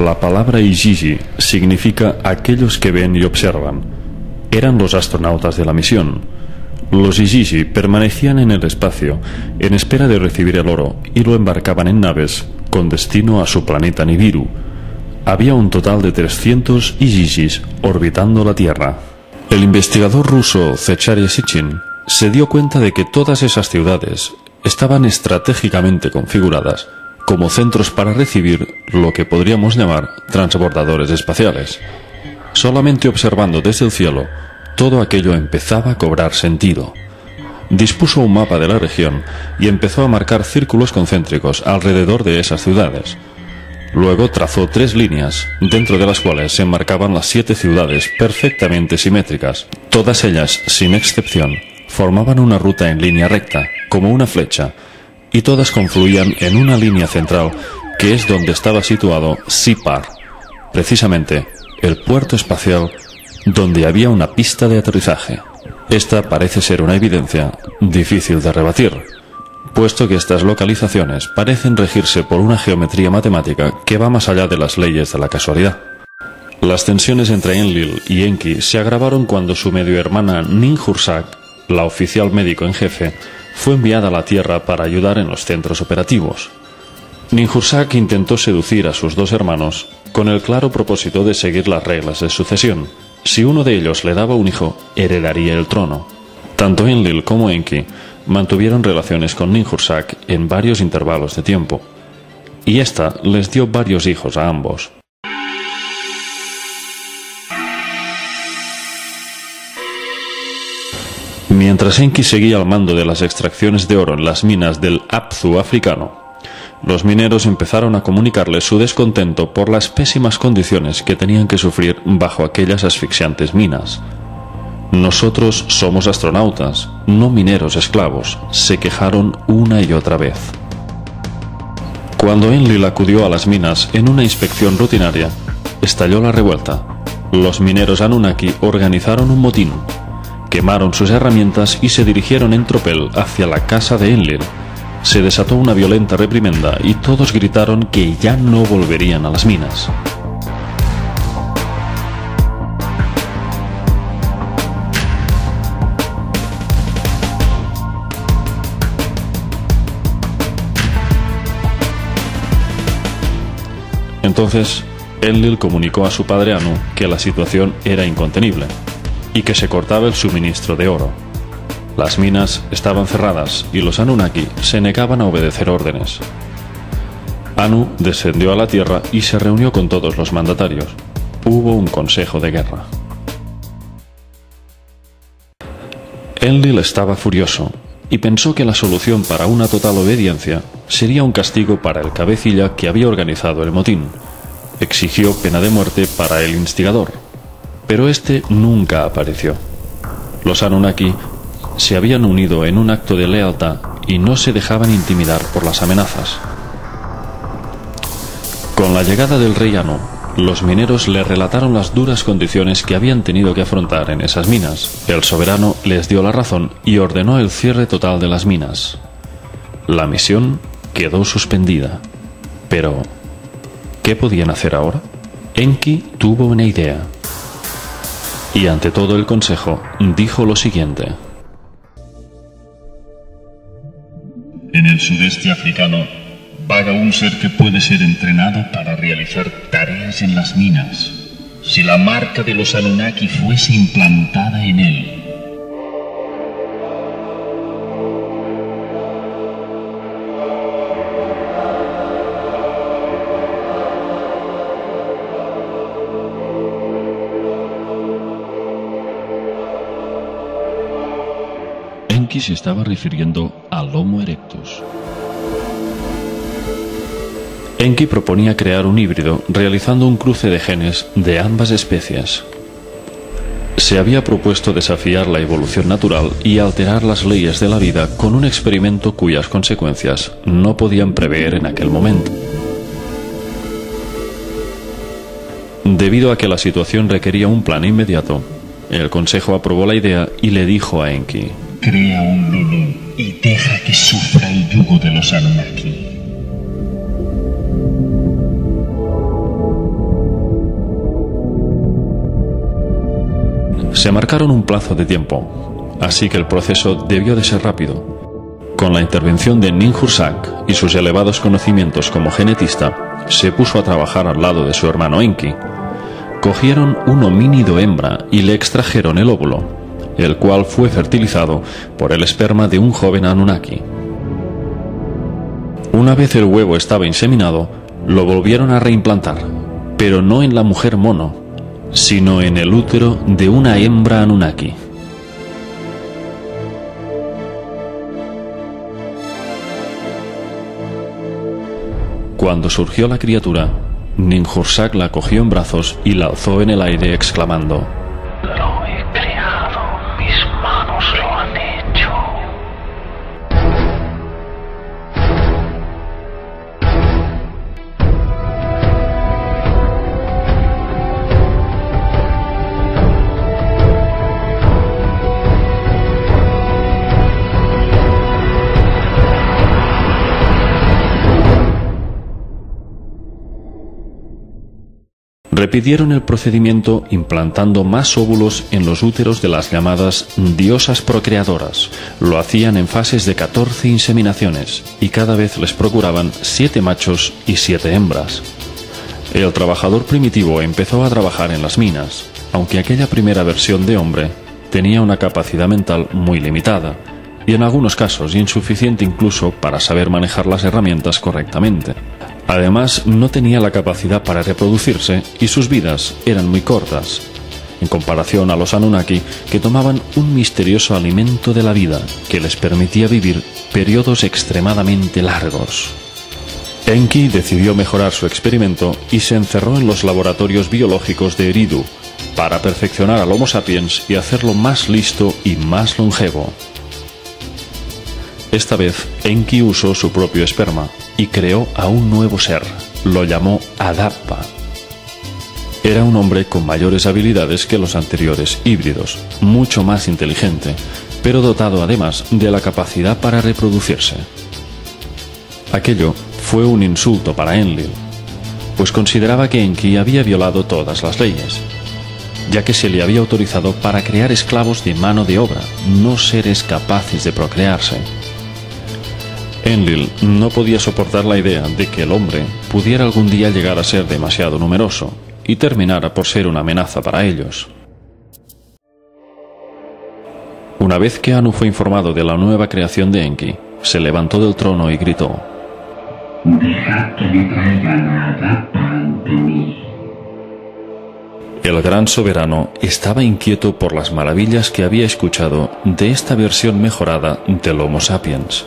La palabra Ijiji significa aquellos que ven y observan. Eran los astronautas de la misión. Los Ijiji permanecían en el espacio en espera de recibir el oro y lo embarcaban en naves con destino a su planeta Nibiru. Había un total de 300 Ijijis orbitando la Tierra. El investigador ruso Zechariy Sitchin se dio cuenta de que todas esas ciudades estaban estratégicamente configuradas como centros para recibir lo que podríamos llamar transbordadores espaciales. Solamente observando desde el cielo, todo aquello empezaba a cobrar sentido. Dispuso un mapa de la región y empezó a marcar círculos concéntricos alrededor de esas ciudades. Luego trazó 3 líneas, dentro de las cuales se enmarcaban las 7 ciudades perfectamente simétricas. Todas ellas, sin excepción, formaban una ruta en línea recta, como una flecha, y todas confluían en una línea central, que es donde estaba situado Sipar, precisamente el puerto espacial donde había una pista de aterrizaje. Esta parece ser una evidencia difícil de rebatir, puesto que estas localizaciones parecen regirse por una geometría matemática que va más allá de las leyes de la casualidad. Las tensiones entre Enlil y Enki se agravaron cuando su medio hermana Ninhursag, la oficial médico en jefe, fue enviada a la Tierra para ayudar en los centros operativos. Ninhursag intentó seducir a sus 2 hermanos con el claro propósito de seguir las reglas de sucesión. Si uno de ellos le daba un hijo, heredaría el trono. Tanto Enlil como Enki mantuvieron relaciones con Ninhursag en varios intervalos de tiempo, y ésta les dio varios hijos a ambos. Mientras Enki seguía al mando de las extracciones de oro en las minas del Apsu africano, los mineros empezaron a comunicarle su descontento por las pésimas condiciones que tenían que sufrir bajo aquellas asfixiantes minas. «Nosotros somos astronautas, no mineros esclavos», se quejaron una y otra vez. Cuando Enlil acudió a las minas en una inspección rutinaria, estalló la revuelta. Los mineros Anunnaki organizaron un motín, quemaron sus herramientas y se dirigieron en tropel hacia la casa de Enlil. Se desató una violenta reprimenda y todos gritaron que ya no volverían a las minas. Entonces, Enlil comunicó a su padre Anu que la situación era incontenible y que se cortaba el suministro de oro. Las minas estaban cerradas y los Anunnaki se negaban a obedecer órdenes. Anu descendió a la Tierra y se reunió con todos los mandatarios. Hubo un consejo de guerra. Enlil estaba furioso y pensó que la solución para una total obediencia sería un castigo para el cabecilla que había organizado el motín. Exigió pena de muerte para el instigador, pero este nunca apareció. Los Anunnaki se habían unido en un acto de lealtad y no se dejaban intimidar por las amenazas. Con la llegada del rey Anu, los mineros le relataron las duras condiciones que habían tenido que afrontar en esas minas. El soberano les dio la razón y ordenó el cierre total de las minas. La misión quedó suspendida. Pero, ¿qué podían hacer ahora? Enki tuvo una idea. Y ante todo el consejo, dijo lo siguiente: En el sudeste africano vaga un ser que puede ser entrenado para realizar tareas en las minas. Si la marca de los Anunnaki fuese implantada en él. Enki se estaba refiriendo al Homo erectus. Enki proponía crear un híbrido realizando un cruce de genes de ambas especies. Se había propuesto desafiar la evolución natural y alterar las leyes de la vida con un experimento cuyas consecuencias no podían prever en aquel momento. Debido a que la situación requería un plan inmediato, el consejo aprobó la idea y le dijo a Enki: Crea un Lulu y deja que sufra el yugo de los Anunnaki. Se marcaron un plazo de tiempo, así que el proceso debió de ser rápido. Con la intervención de Ninhursag y sus elevados conocimientos como genetista, se puso a trabajar al lado de su hermano Enki. Cogieron un homínido hembra y le extrajeron el óvulo, el cual fue fertilizado por el esperma de un joven Anunnaki. Una vez el huevo estaba inseminado, lo volvieron a reimplantar, pero no en la mujer mono, sino en el útero de una hembra Anunnaki. Cuando surgió la criatura, Ninhursag la cogió en brazos y la alzó en el aire exclamando: Lo he creado, mis manos lo han hecho. Repitieron el procedimiento implantando más óvulos en los úteros de las llamadas diosas procreadoras. Lo hacían en fases de 14 inseminaciones y cada vez les procuraban 7 machos y 7 hembras. El trabajador primitivo empezó a trabajar en las minas, aunque aquella primera versión de hombre tenía una capacidad mental muy limitada y en algunos casos insuficiente incluso para saber manejar las herramientas correctamente. Además, no tenía la capacidad para reproducirse y sus vidas eran muy cortas, en comparación a los Anunnaki, que tomaban un misterioso alimento de la vida que les permitía vivir periodos extremadamente largos. Enki decidió mejorar su experimento y se encerró en los laboratorios biológicos de Eridu para perfeccionar al Homo sapiens y hacerlo más listo y más longevo. Esta vez, Enki usó su propio esperma y creó a un nuevo ser. Lo llamó Adapa. Era un hombre con mayores habilidades que los anteriores híbridos, mucho más inteligente, pero dotado además de la capacidad para reproducirse. Aquello fue un insulto para Enlil, pues consideraba que Enki había violado todas las leyes, ya que se le había autorizado para crear esclavos de mano de obra, no seres capaces de procrearse. Enlil no podía soportar la idea de que el hombre pudiera algún día llegar a ser demasiado numeroso y terminara por ser una amenaza para ellos. Una vez que Anu fue informado de la nueva creación de Enki, se levantó del trono y gritó: «Dejad que me traigan a Adapa ante mí». El gran soberano estaba inquieto por las maravillas que había escuchado de esta versión mejorada del Homo sapiens.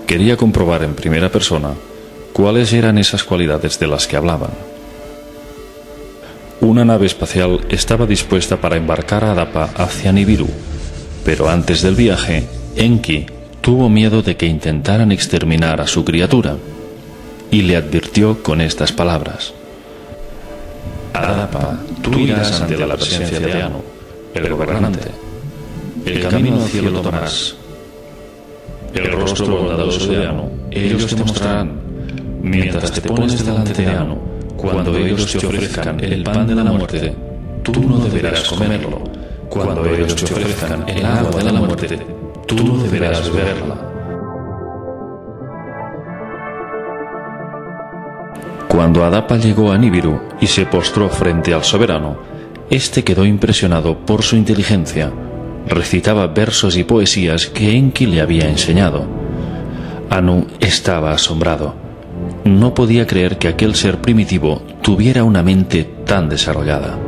Quería comprobar en primera persona cuáles eran esas cualidades de las que hablaban. Una nave espacial estaba dispuesta para embarcar a Adapa hacia Nibiru, pero antes del viaje, Enki tuvo miedo de que intentaran exterminar a su criatura y le advirtió con estas palabras: Adapa, tú irás ante la presencia de Anu, el gobernante. El camino al cielo tomarás. El rostro bondadoso de Anu ellos te mostrarán. Mientras te pones delante de Anu, cuando ellos te ofrezcan el pan de la muerte, tú no deberás comerlo. Cuando ellos te ofrezcan el agua de la muerte, tú no deberás beberla. Cuando Adapa llegó a Nibiru y se postró frente al soberano, éste quedó impresionado por su inteligencia. Recitaba versos y poesías que Enki le había enseñado. Anu estaba asombrado. No podía creer que aquel ser primitivo tuviera una mente tan desarrollada.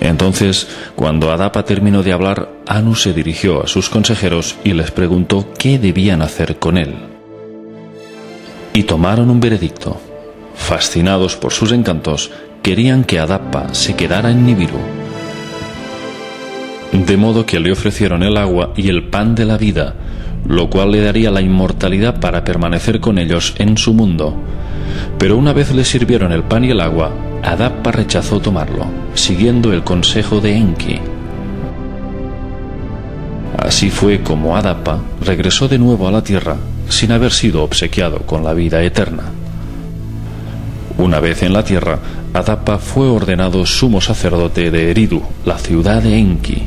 Entonces, cuando Adapa terminó de hablar, Anu se dirigió a sus consejeros y les preguntó qué debían hacer con él. Y tomaron un veredicto. Fascinados por sus encantos, querían que Adapa se quedara en Nibiru. De modo que le ofrecieron el agua y el pan de la vida, lo cual le daría la inmortalidad para permanecer con ellos en su mundo. Pero una vez le sirvieron el pan y el agua, Adapa rechazó tomarlo, siguiendo el consejo de Enki. Así fue como Adapa regresó de nuevo a la tierra sin haber sido obsequiado con la vida eterna. Una vez en la tierra, Adapa fue ordenado sumo sacerdote de Eridu, la ciudad de Enki.